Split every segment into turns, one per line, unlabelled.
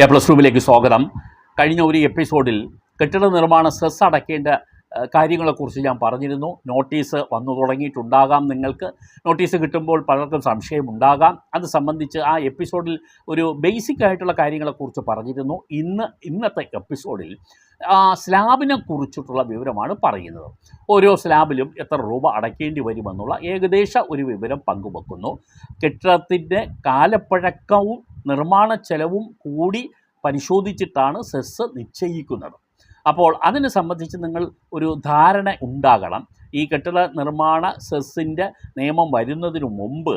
A+2 സ്വാഗതം. കഴിഞ്ഞ ഒരു എപ്പിസോഡിൽ കെട്ടിട നിർമ്മാണ സെസ് അടയ്ക്കേണ്ട കാര്യങ്ങളെക്കുറിച്ച് ഞാൻ പറഞ്ഞിരുന്നു. നോട്ടീസ് വന്നു തുടങ്ങിയിട്ടുണ്ടാകാം. നിങ്ങൾക്ക് നോട്ടീസ് കിട്ടുമ്പോൾ പലർക്കും സംശയമുണ്ടാകാം. അത് സംബന്ധിച്ച് ആ എപ്പിസോഡിൽ ഒരു ബേസിക് ആയിട്ടുള്ള കാര്യങ്ങളെക്കുറിച്ച് പറഞ്ഞിരുന്നു. ഇന്നത്തെ എപ്പിസോഡിൽ സ്ലാബിനെ കുറിച്ചിട്ടുള്ള വിവരമാണ് പറയുന്നത്. ഓരോ സ്ലാബിലും എത്ര രൂപ അടയ്ക്കേണ്ടി വരുമെന്നുള്ള ഏകദേശ ഒരു വിവരം പങ്കുവെക്കുന്നു. കെട്ടിടത്തിൻ്റെ കാലപ്പഴക്കവും നിർമ്മാണ ചെലവും കൂടി പരിശോധിച്ചിട്ടാണ് സെസ് നിശ്ചയിക്കുന്നത്. അപ്പോൾ അതിനെ സംബന്ധിച്ച് നിങ്ങൾ ഒരു ധാരണ ഉണ്ടാകണം. ഈ കെട്ടിട നിർമ്മാണ സെസ്സിൻ്റെ നിയമം വരുന്നതിനു മുമ്പ്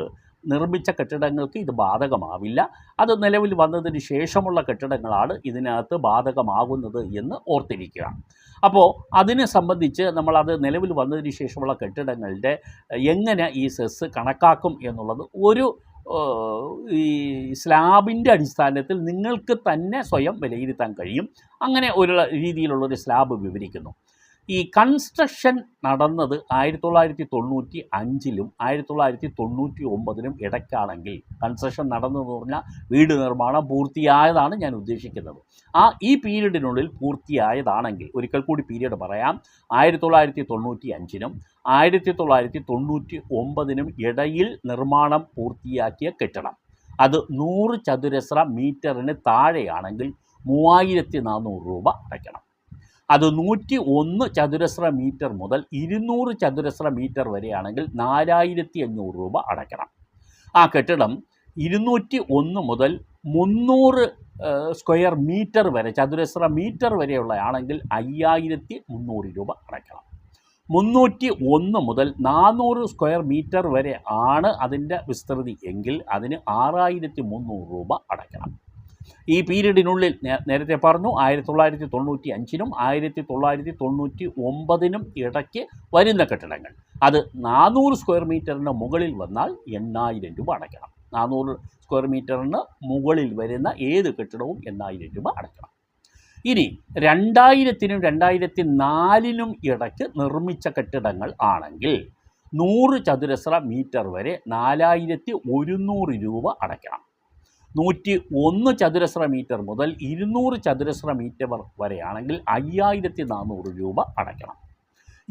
നിർമ്മിച്ച കെട്ടിടങ്ങൾക്ക് ഇത് ബാധകമാവില്ല. അത് നിലവിൽ വന്നതിന് ശേഷമുള്ള കെട്ടിടങ്ങളാണ് ഇതിനകത്ത് ബാധകമാകുന്നത് എന്ന് ഓർത്തിരിക്കുക. അപ്പോൾ അതിനെ സംബന്ധിച്ച് നമ്മളത് നിലവിൽ വന്നതിന് ശേഷമുള്ള കെട്ടിടങ്ങളുടെ എങ്ങനെ ഈ സെസ് കണക്കാക്കും എന്നുള്ളത് ഒരു ഈ സ്ലാബിൻ്റെ അടിസ്ഥാനത്തിൽ നിങ്ങൾക്ക് തന്നെ സ്വയം വിലയിരുത്താൻ കഴിയും. അങ്ങനെ ഒരു രീതിയിലുള്ളൊരു സ്ലാബ് വിവരിക്കുന്നു. ഈ കൺസ്ട്രക്ഷൻ നടന്നത് 1995-ലും 1999-ലും ഇടയ്ക്കാണെങ്കിൽ, കൺസ്ട്രക്ഷൻ നടന്നതെന്ന് പറഞ്ഞാൽ വീട് നിർമ്മാണം പൂർത്തിയായതാണ് ഞാൻ ഉദ്ദേശിക്കുന്നത്. ഈ പീരീഡിനുള്ളിൽ പൂർത്തിയായതാണെങ്കിൽ, ഒരിക്കൽ കൂടി പീരീഡ് പറയാം, 1995-നും 1999-നും ഇടയിൽ നിർമ്മാണം പൂർത്തിയാക്കിയ കെട്ടിടം, അത് 100 ചതുരശ്ര മീറ്ററിന് താഴെയാണെങ്കിൽ 3400 രൂപ അടയ്ക്കണം. അത് 101 ചതുരശ്ര മീറ്റർ മുതൽ 200 ചതുരശ്ര മീറ്റർ വരെയാണെങ്കിൽ 4500 രൂപ അടയ്ക്കണം. ആ കെട്ടിടം 201 മുതൽ 300 സ്ക്വയർ മീറ്റർ വരെ, ചതുരശ്ര മീറ്റർ വരെയുള്ളതാണെങ്കിൽ 5300 രൂപ അടയ്ക്കണം. 301 മുതൽ 400 സ്ക്വയർ മീറ്റർ വരെ ആണ് അതിൻ്റെ വിസ്തൃതി എങ്കിൽ അതിന് 6300 രൂപ അടയ്ക്കണം. ഈ പീരീഡിനുള്ളിൽ നേരത്തെ പറഞ്ഞു 1995-നും 1999-നും ഇടയ്ക്ക് വരുന്ന കെട്ടിടങ്ങൾ, അത് 400 സ്ക്വയർ മീറ്ററിന് മുകളിൽ വന്നാൽ 8000 രൂപ അടയ്ക്കണം. 400 സ്ക്വയർ മീറ്ററിന് മുകളിൽ വരുന്ന ഏത് കെട്ടിടവും 8000 രൂപ അടയ്ക്കണം. ഇനി 2000-നും 2004-നും ഇടയ്ക്ക് നിർമ്മിച്ച കെട്ടിടങ്ങൾ ആണെങ്കിൽ 100 ചതുരശ്ര മീറ്റർ വരെ 4100 രൂപ അടയ്ക്കണം. 101 ചതുരശ്ര മീറ്റർ മുതൽ 200 ചതുരശ്ര മീറ്റർ വരെയാണെങ്കിൽ 5400 രൂപ അടയ്ക്കണം.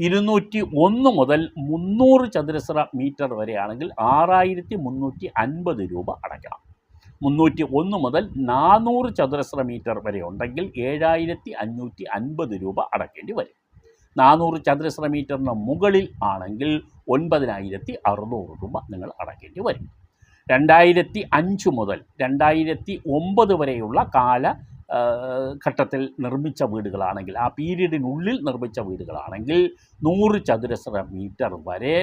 201 മുതൽ 300 ചതുരശ്ര മീറ്റർ വരെയാണെങ്കിൽ 6350 രൂപ അടയ്ക്കണം. 301 മുതൽ 400 ചതുരശ്ര മീറ്റർ വരെ ഉണ്ടെങ്കിൽ 7550 രൂപ അടയ്ക്കേണ്ടി വരും. 400 ചതുരശ്ര മീറ്ററിന് മുകളിൽ ആണെങ്കിൽ 9600 രൂപ നിങ്ങൾ അടയ്ക്കേണ്ടി വരും. 2005 മുതൽ 2009 വരെയുള്ള ഘട്ടത്തിൽ നിർമ്മിച്ച വീടുകളാണെങ്കിൽ, ആ പീരീഡിനുള്ളിൽ നിർമ്മിച്ച വീടുകളാണെങ്കിൽ 100 ചതുരശ്ര മീറ്റർ വരെ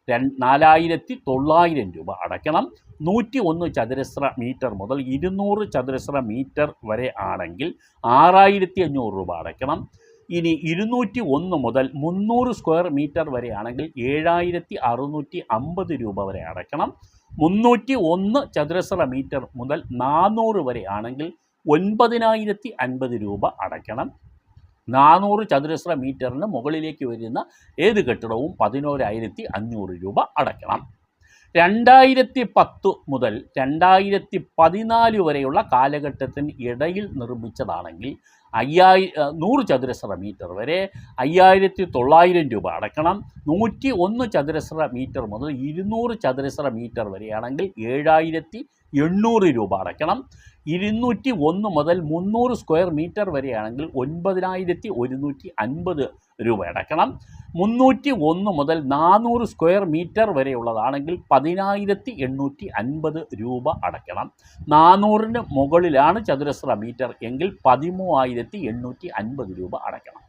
4900 രൂപ അടയ്ക്കണം. 101 ചതുരശ്ര മീറ്റർ മുതൽ 200 ചതുരശ്ര മീറ്റർ വരെ ആണെങ്കിൽ 6500 രൂപ അടയ്ക്കണം. ഇനി 201 മുതൽ 300 സ്ക്വയർ മീറ്റർ വരെയാണെങ്കിൽ 7650 രൂപ വരെ അടയ്ക്കണം. 301 ചതുരശ്ര മീറ്റർ മുതൽ 400 വരെ ആണെങ്കിൽ 9050 രൂപ അടയ്ക്കണം. 400 ചതുരശ്ര മീറ്ററിന് മുകളിലേക്ക് വരുന്ന ഏത് കെട്ടിടവും 11500 രൂപ അടയ്ക്കണം. 2010 മുതൽ 2014 വരെയുള്ള കാലഘട്ടത്തിന് ഇടയിൽ നിർമ്മിച്ചതാണെങ്കിൽ 100 ചതുരശ്ര മീറ്റർ വരെ 5900 രൂപ അടയ്ക്കണം. 101 ചതുരശ്ര മീറ്റർ മുതൽ 200 ചതുരശ്ര മീറ്റർ വരെയാണെങ്കിൽ 7800 രൂപ അടയ്ക്കണം. 201 മുതൽ 300 സ്ക്വയർ മീറ്റർ വരെയാണെങ്കിൽ 9150 രൂപ അടയ്ക്കണം. 301 മുതൽ 400 സ്ക്വയർ മീറ്റർ വരെയുള്ളതാണെങ്കിൽ 10850 രൂപ അടയ്ക്കണം. 400-ന് മുകളിലാണ് ചതുരശ്ര മീറ്റർ എങ്കിൽ 13850 രൂപ അടയ്ക്കണം.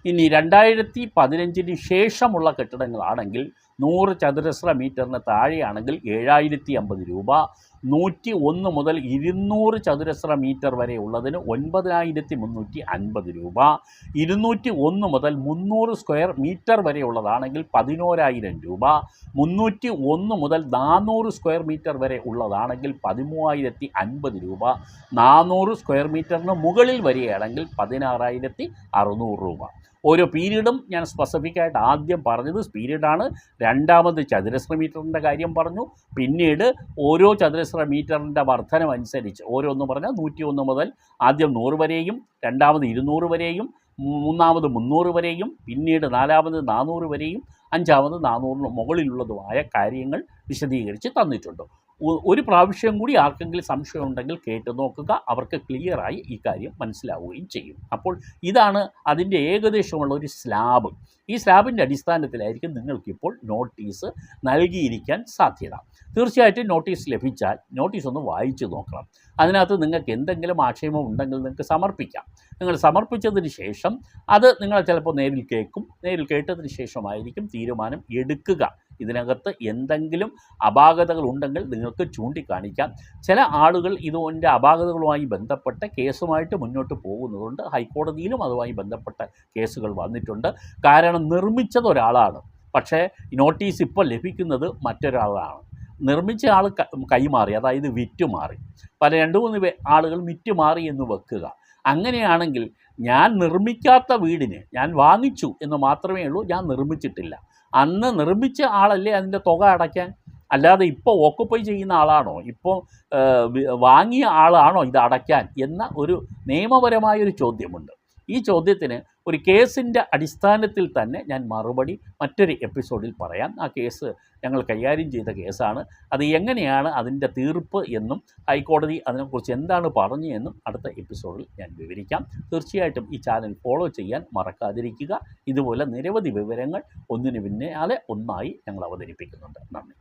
ഇനി 2015-ന് ശേഷമുള്ള കെട്ടിടങ്ങളാണെങ്കിൽ 100 ചതുരശ്ര മീറ്ററിന് താഴെയാണെങ്കിൽ 7050 രൂപ. 101 മുതൽ 200 ചതുരശ്ര മീറ്റർ വരെ ഉള്ളതിന് 9350 രൂപ. 201 മുതൽ 300 സ്ക്വയർ മീറ്റർ വരെ ഉള്ളതാണെങ്കിൽ 11000 രൂപ. 301 മുതൽ 400 സ്ക്വയർ മീറ്റർ വരെ ഉള്ളതാണെങ്കിൽ 13050 രൂപ. 400 സ്ക്വയർ മീറ്ററിന് മുകളിൽ വരികയാണെങ്കിൽ 16600 രൂപ. ഓരോ പീരീഡും ഞാൻ സ്പെസിഫിക്കായിട്ട് ആദ്യം പറഞ്ഞത് പീരീഡാണ്. രണ്ടാമത് ചതുരശ്ര മീറ്ററിൻ്റെ കാര്യം പറഞ്ഞു. പിന്നീട് ഓരോ ചതുരശ്ര മീറ്ററിൻ്റെ വർധനമനുസരിച്ച് ഓരോന്ന് പറഞ്ഞാൽ 101 മുതൽ ആദ്യം 100 വരെയും, രണ്ടാമത് 200 വരെയും, മൂന്നാമത് 300 വരെയും, പിന്നീട് നാലാമത് 400 വരെയും, അഞ്ചാമത് 400 മുകളിലുള്ളതുമായ കാര്യങ്ങൾ വിശദീകരിച്ച് തന്നിട്ടുണ്ട്. ഒരു പ്രാവശ്യം കൂടി ആർക്കെങ്കിലും സംശയം ഉണ്ടെങ്കിൽ കേട്ട് നോക്കുക. അവർക്ക് ക്ലിയറായി ഈ കാര്യം മനസ്സിലാവുകയും ചെയ്യും. അപ്പോൾ ഇതാണ് അതിൻ്റെ ഏകദേശമുള്ള ഒരു സ്ലാബ്. ഈ സ്ലാബിൻ്റെ അടിസ്ഥാനത്തിലായിരിക്കും നിങ്ങൾക്കിപ്പോൾ നോട്ടീസ് നൽകിയിരിക്കാൻ സാധ്യത. തീർച്ചയായിട്ടും നോട്ടീസ് ലഭിച്ചാൽ നോട്ടീസ് ഒന്ന് വായിച്ചു നോക്കണം. അതിനകത്ത് നിങ്ങൾക്ക് എന്തെങ്കിലും ആക്ഷേപം ഉണ്ടെങ്കിൽ നിങ്ങൾക്ക് സമർപ്പിക്കാം. നിങ്ങൾ സമർപ്പിച്ചതിന് ശേഷം അത് നിങ്ങൾ ചിലപ്പോൾ നേരിൽ കേൾക്കും. നേരിൽ കേട്ടതിന് ശേഷമായിരിക്കും തീരുമാനം എടുക്കുക. ഇതിനകത്ത് എന്തെങ്കിലും അപാകതകൾ ഉണ്ടെങ്കിൽ നിങ്ങൾക്ക് ചൂണ്ടിക്കാണിക്കാം. ചില ആളുകൾ ഇതിൻ്റെ അപാകതകളുമായി ബന്ധപ്പെട്ട കേസുമായിട്ട് മുന്നോട്ട് പോകുന്നതുകൊണ്ട് ഹൈക്കോടതിയിലും അതുമായി ബന്ധപ്പെട്ട കേസുകൾ വന്നിട്ടുണ്ട്. കാരണം നിർമ്മിച്ചത് ഒരാളാണ്, പക്ഷേ നോട്ടീസ് ഇപ്പോൾ ലഭിക്കുന്നത് മറ്റൊരാളാണ്. നിർമ്മിച്ച ആൾ കൈമാറി, അതായത് വിറ്റുമാറി. പല 2-3 ആളുകൾ വിറ്റുമാറി എന്ന് വെക്കുക. അങ്ങനെയാണെങ്കിൽ ഞാൻ നിർമ്മിക്കാത്ത വീടിന് ഞാൻ വാങ്ങിച്ചു എന്ന് മാത്രമേ ഉള്ളൂ, ഞാൻ നിർമ്മിച്ചിട്ടില്ല. അന്ന് നിർമ്മിച്ച ആളല്ലേ അതിൻ്റെ തുക അടയ്ക്കാൻ. അല്ലാതെ ഇപ്പോൾ ഓക്കുപ്പൈ ചെയ്യുന്ന ആളാണോ, ഇപ്പോൾ വാങ്ങിയ ആളാണോ ഇത് അടയ്ക്കാൻ എന്ന ഒരു നിയമപരമായൊരു ചോദ്യമുണ്ട്. ഈ ചോദ്യത്തിന് ഒരു കേസിൻ്റെ അടിസ്ഥാനത്തിൽ തന്നെ ഞാൻ മറുപടി മറ്റൊരു എപ്പിസോഡിൽ പറയാം. ആ കേസ് ഞങ്ങൾ കൈകാര്യം ചെയ്ത കേസാണ്. അത് എങ്ങനെയാണ് അതിൻ്റെ തീർപ്പ് എന്നും ഹൈക്കോടതി അതിനെക്കുറിച്ച് എന്താണ് പറഞ്ഞു എന്നും അടുത്ത എപ്പിസോഡിൽ ഞാൻ വിവരിക്കാം. തീർച്ചയായിട്ടും ഈ ചാനൽ ഫോളോ ചെയ്യാൻ മറക്കാതിരിക്കുക. ഇതുപോലെ നിരവധി വിവരങ്ങൾ ഒന്നിനു പിന്നാലെ ഒന്നായി ഞങ്ങൾ അവതരിപ്പിക്കുന്നുണ്ട്. നന്ദി.